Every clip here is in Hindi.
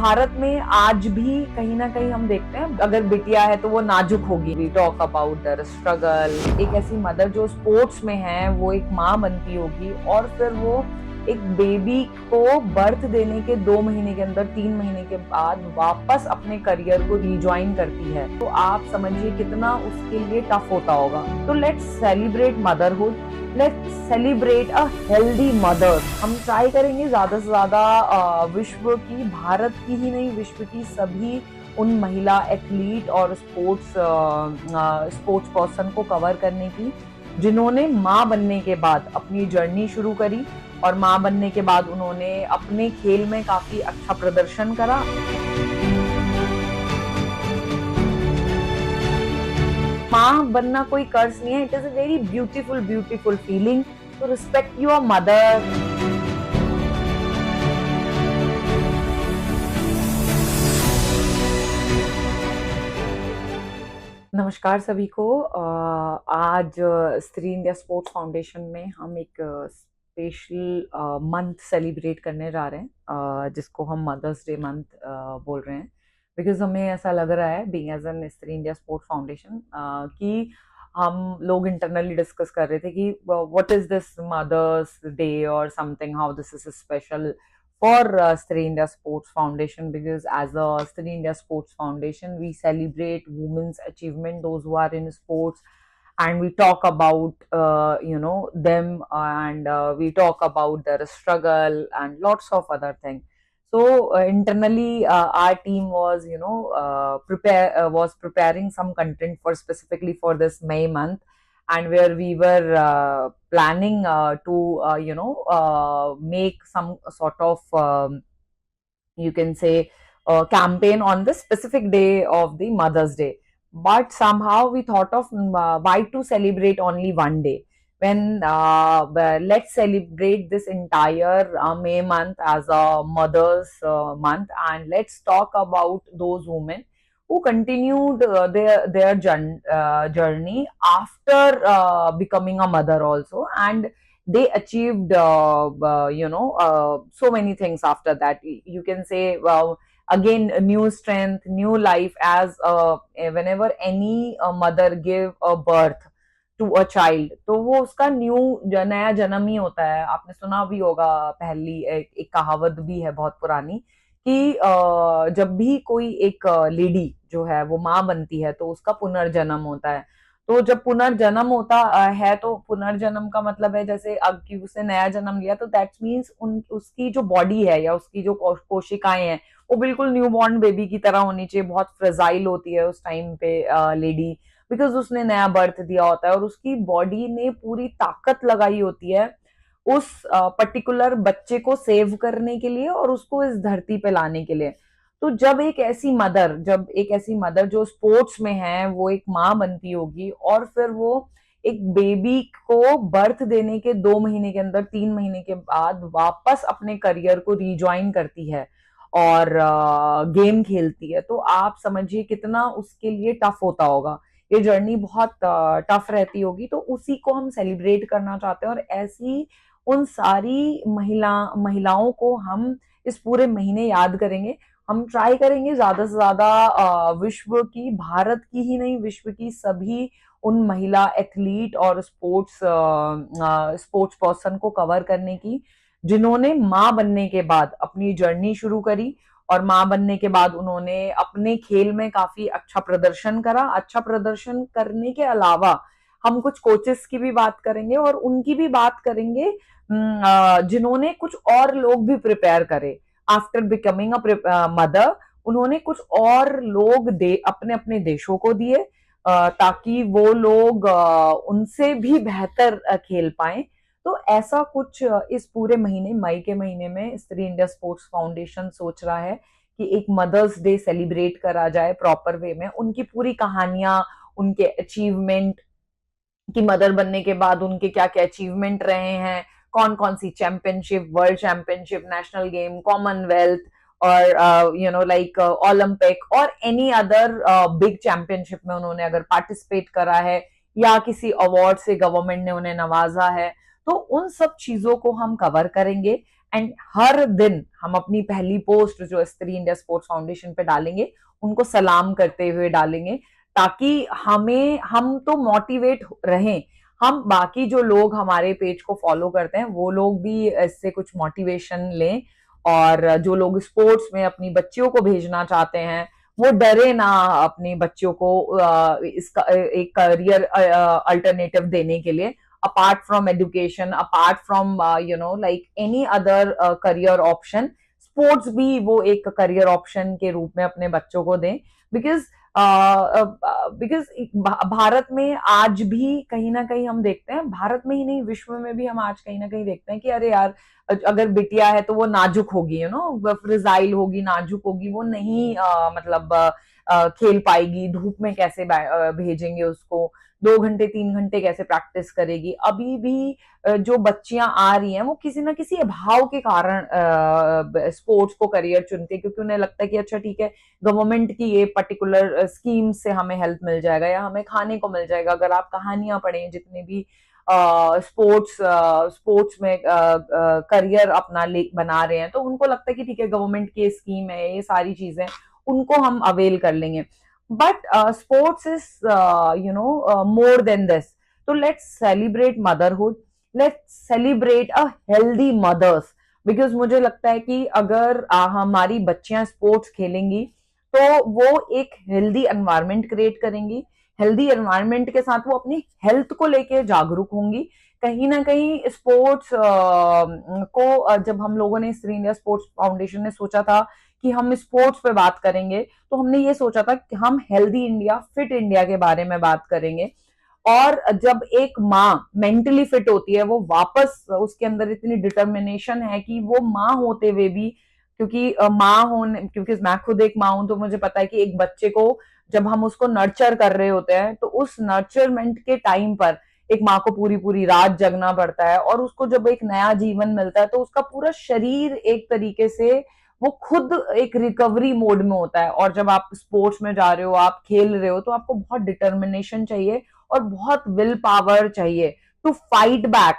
भारत में आज भी कहीं ना कहीं हम देखते हैं अगर बिटिया है तो वो नाजुक होगी। We talk about their struggle. एक ऐसी मदर जो स्पोर्ट्स में है वो एक माँ बनती होगी और फिर वो एक बेबी को बर्थ देने के 2 महीने के अंदर 3 महीने के बाद वापस अपने करियर को रिज्वाइन करती है। तो आप समझिए कितना उसके लिए टफ होता होगा। तो let's celebrate motherhood, let's celebrate a healthy mother. हम ट्राई करेंगे ज्यादा से ज्यादा विश्व की, भारत की ही नहीं विश्व की सभी उन महिला एथलीट और स्पोर्ट्स पर्सन को कवर करने की जिन्होंने माँ बनने के बाद अपनी जर्नी शुरू करी और माँ बनने के बाद उन्होंने अपने खेल में काफी अच्छा प्रदर्शन करा। माँ बनना कोई कर्ज नहीं है, it is a very beautiful beautiful feeling. तो रिस्पेक्ट योर मदर। नमस्कार सभी को। आज स्त्री इंडिया स्पोर्ट्स फाउंडेशन में हम एक स्पेशल मंथ सेलिब्रेट करने जा रहे हैं, जिसको हम मदर्स डे मंथ बोल रहे हैं। बिकॉज हमें ऐसा लग रहा है being as an Stree India sports foundation कि हम लोग इंटरनली डिस्कस कर रहे थे कि what is this mother's day और something, how this is special for Stree India Sports Foundation, because as a Stree India Sports Foundation we celebrate women's achievement, those who are in sports, and we talk about them, and we talk about their struggle and lots of other things. So internally our team was preparing some content for specifically for this May month, and where we were planning to make some sort of you can say campaign on the specific day of the Mother's Day. But somehow we thought of why to celebrate only one day, when let's celebrate this entire May month as a mother's month, and let's talk about those women who continued their journey after becoming a mother also, and they achieved so many things after that. You can say, well, again, a new strength, new life, as whenever any mother give a birth to a child, तो वो उसका नया जन्म ही होता है। आपने सुना भी होगा, पहली एक कहावत भी है बहुत पुरानी कि जब भी कोई एक लेडी जो है वो माँ बनती है तो उसका पुनर्जन्म होता है। तो जब पुनर्जन्म होता है तो पुनर्जन्म का मतलब है जैसे अब कि उसने नया जन्म लिया, तो दैट मीन्स उसकी जो बॉडी है या उसकी जो कोशिकाएं हैं वो बिल्कुल न्यूबॉर्न बेबी की तरह होनी चाहिए। बहुत फ्रेजाइल होती है उस टाइम पे लेडी, बिकॉज उसने नया बर्थ दिया होता है और उसकी बॉडी ने पूरी ताकत लगाई होती है उस पर्टिकुलर बच्चे को सेव करने के लिए और उसको इस धरती पे लाने के लिए। तो जब एक ऐसी मदर जो स्पोर्ट्स में है वो एक माँ बनती होगी और फिर वो एक बेबी को बर्थ देने के 2 महीने के अंदर 3 महीने के बाद वापस अपने करियर को रिज्वाइन करती है और गेम खेलती है, तो आप समझिए कितना उसके लिए टफ होता होगा। ये जर्नी बहुत टफ रहती होगी। तो उसी को हम सेलिब्रेट करना चाहते हैं और ऐसी उन सारी महिलाओं को हम इस पूरे महीने याद करेंगे। हम ट्राई करेंगे ज्यादा से ज्यादा विश्व की, भारत की ही नहीं विश्व की सभी उन महिला एथलीट और स्पोर्ट्स पर्सन को कवर करने की जिन्होंने माँ बनने के बाद अपनी जर्नी शुरू करी और माँ बनने के बाद उन्होंने अपने खेल में काफी अच्छा प्रदर्शन करा। अच्छा प्रदर्शन करने के अलावा हम कुछ कोचेस की भी बात करेंगे और उनकी भी बात करेंगे जिन्होंने कुछ और लोग भी प्रिपेयर करे आफ्टर बिकमिंग अ मदर। उन्होंने कुछ और लोग अपने अपने देशों को दिए ताकि वो लोग उनसे भी बेहतर खेल पाए। तो ऐसा कुछ इस पूरे महीने, मई के महीने में स्त्री इंडिया स्पोर्ट्स फाउंडेशन सोच रहा है कि एक मदर्स डे सेलिब्रेट करा जाए प्रॉपर वे में। उनकी पूरी कहानियां, उनके अचीवमेंट, कि मदर बनने के बाद उनके क्या क्या अचीवमेंट रहे हैं, कौन कौन सी championship, world championship, national game, commonwealth और लाइक ओलंपिक और एनी अदर बिग चैंपियनशिप में उन्होंने अगर पार्टिसिपेट करा है या किसी अवार्ड से गवर्नमेंट ने उन्हें नवाजा है, तो उन सब चीजों को हम कवर करेंगे। एंड हर दिन हम अपनी पहली पोस्ट जो स्त्री इंडिया स्पोर्ट्स फाउंडेशन पे डालेंगे, उनको सलाम करते हुए डालेंगे, ताकि हम तो मोटिवेट रहें, हम बाकी जो लोग हमारे पेज को फॉलो करते हैं वो लोग भी इससे कुछ मोटिवेशन लें, और जो लोग स्पोर्ट्स में अपनी बच्चियों को भेजना चाहते हैं वो डरे ना अपने बच्चों को इसका एक करियर अल्टरनेटिव देने के लिए, apart from education, apart from like any other career option, sports भी वो एक करियर ऑप्शन के रूप में अपने बच्चों को दें। बिकॉज बिकॉज भारत में आज भी कहीं ना कहीं हम देखते हैं, भारत में ही नहीं विश्व में भी हम आज कहीं ना कहीं देखते हैं कि अरे यार, अगर बिटिया है तो वो नाजुक होगी, फ्रिजाइल होगी, नाजुक होगी, वो नहीं मतलब खेल पाएगी, धूप में कैसे भेजेंगे उसको, 2 घंटे 3 घंटे कैसे प्रैक्टिस करेगी। अभी भी जो बच्चियां आ रही हैं वो किसी ना किसी अभाव के कारण स्पोर्ट्स को करियर चुनती है, क्योंकि उन्हें लगता है कि अच्छा ठीक है, गवर्नमेंट की ये पर्टिकुलर स्कीम से हमें हेल्प मिल जाएगा या हमें खाने को मिल जाएगा। अगर आप कहानियां पढ़ें, जितने भी स्पोर्ट्स में करियर अपना बना रहे हैं, तो उनको लगता है कि ठीक है, गवर्नमेंट की स्कीम है, ये सारी चीजें उनको हम अवेल कर लेंगे। But sports is more than this. तो let's celebrate motherhood, let's celebrate a healthy mothers. Because मुझे लगता है कि अगर हमारी बच्चियां स्पोर्ट्स खेलेंगी तो वो एक हेल्दी एनवायरनमेंट क्रिएट करेंगी, हेल्दी एनवायरनमेंट के साथ वो अपनी हेल्थ को लेके जागरूक होंगी। कहीं ना कहीं स्पोर्ट्स को जब हम लोगों ने स्त्री इंडिया स्पोर्ट्स फाउंडेशन ने सोचा था कि हम स्पोर्ट्स पे बात करेंगे, तो हमने ये सोचा था कि हम हेल्दी इंडिया, फिट इंडिया के बारे में बात करेंगे। और जब एक माँ मेंटली फिट होती है, वो वापस उसके अंदर इतनी डिटर्मिनेशन है कि वो माँ होते हुए भी, क्योंकि माँ होने, क्योंकि मैं खुद एक माँ हूं, तो मुझे पता है कि एक बच्चे को जब हम उसको नर्चर कर रहे होते हैं, तो उस नर्चरमेंट के टाइम पर एक माँ को पूरी पूरी रात जगना पड़ता है, और उसको जब एक नया जीवन मिलता है तो उसका पूरा शरीर एक तरीके से वो खुद एक रिकवरी मोड में होता है। और जब आप स्पोर्ट्स में जा रहे हो, आप खेल रहे हो, तो आपको बहुत डिटर्मिनेशन चाहिए और बहुत विल पावर चाहिए to fight back,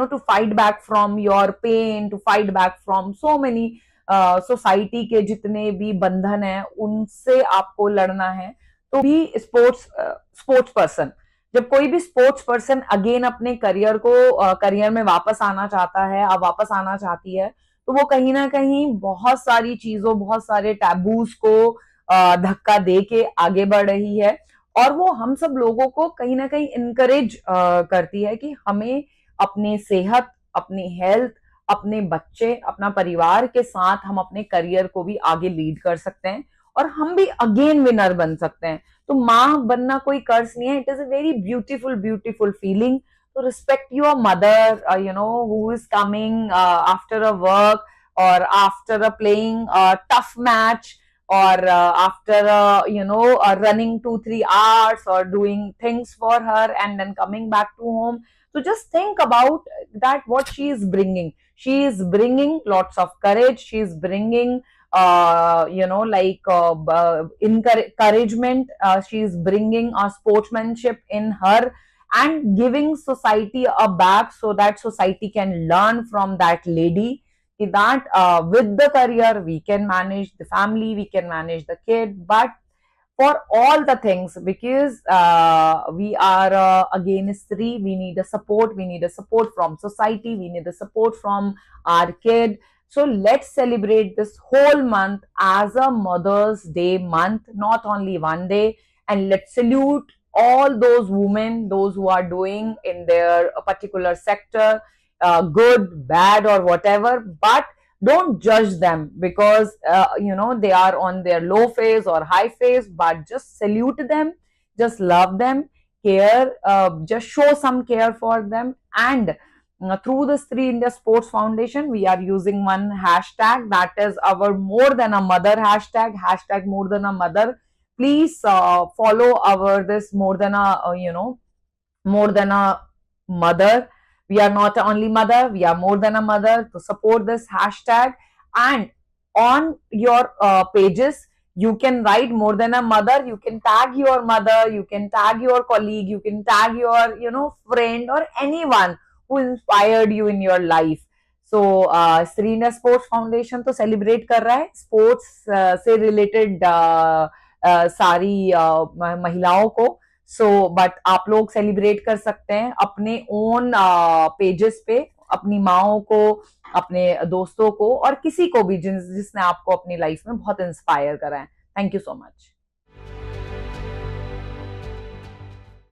to fight back from your pain, to fight back from so many society के जितने भी बंधन है, उनसे आपको लड़ना है। तो भी स्पोर्ट्स पर्सन, जब कोई भी स्पोर्ट्स पर्सन अगेन अपने करियर में वापस आना चाहता है, अब वापस आना चाहती है, तो वो कहीं ना कहीं बहुत सारी चीजों, बहुत सारे टैबूज को धक्का दे के आगे बढ़ रही है। और वो हम सब लोगों को कहीं ना कहीं इनकरेज करती है कि हमें अपनी सेहत, अपनी हेल्थ, अपने बच्चे, अपना परिवार के साथ हम अपने करियर को भी आगे लीड कर सकते हैं, और हम भी अगेन विनर बन सकते हैं। तो माँ बनना कोई कर्ज नहीं है, it is a very beautiful beautiful feeling. So respect your mother, who is coming after a work, or after a playing a tough match, or after running 2-3 hours or doing things for her and then coming back to home. So just think about that, what she is bringing. She is bringing lots of courage. She is bringing encouragement. She is bringing a sportsmanship in her, and giving society a back, so that society can learn from that lady that with the career we can manage the family, we can manage the kid, but for all the things, because we are again Sri, we need a support, we need a support from society, we need a support from our kid. So let's celebrate this whole month as a Mother's Day month, not only one day, and let's salute all those women, those who are doing in their particular sector, good, bad, or whatever, but don't judge them because they are on their low phase or high phase, but just salute them, just love them, care, just show some care for them. And through the Sri India Sports Foundation, we are using one hashtag, that is our More Than a Mother hashtag, hashtag More Than a Mother. Please follow our this More Than a More Than a Mother. We are not only mother, we are more than a mother. To support this hashtag, and on your pages, you can write More Than a Mother, you can tag your mother, you can tag your colleague, you can tag your friend or anyone who inspired you in your life. So स्त्रीना स्पोर्ट्स फाउंडेशन तो सेलिब्रेट कर रहा है स्पोर्ट्स से रिलेटेड सारी महिलाओं को। सो बट आप लोग सेलिब्रेट कर सकते हैं अपने ओन पेजेस पे, अपनी माओ को, अपने दोस्तों को, और किसी को भी जिसने आपको अपनी लाइफ में बहुत इंस्पायर करा है। Thank you so much.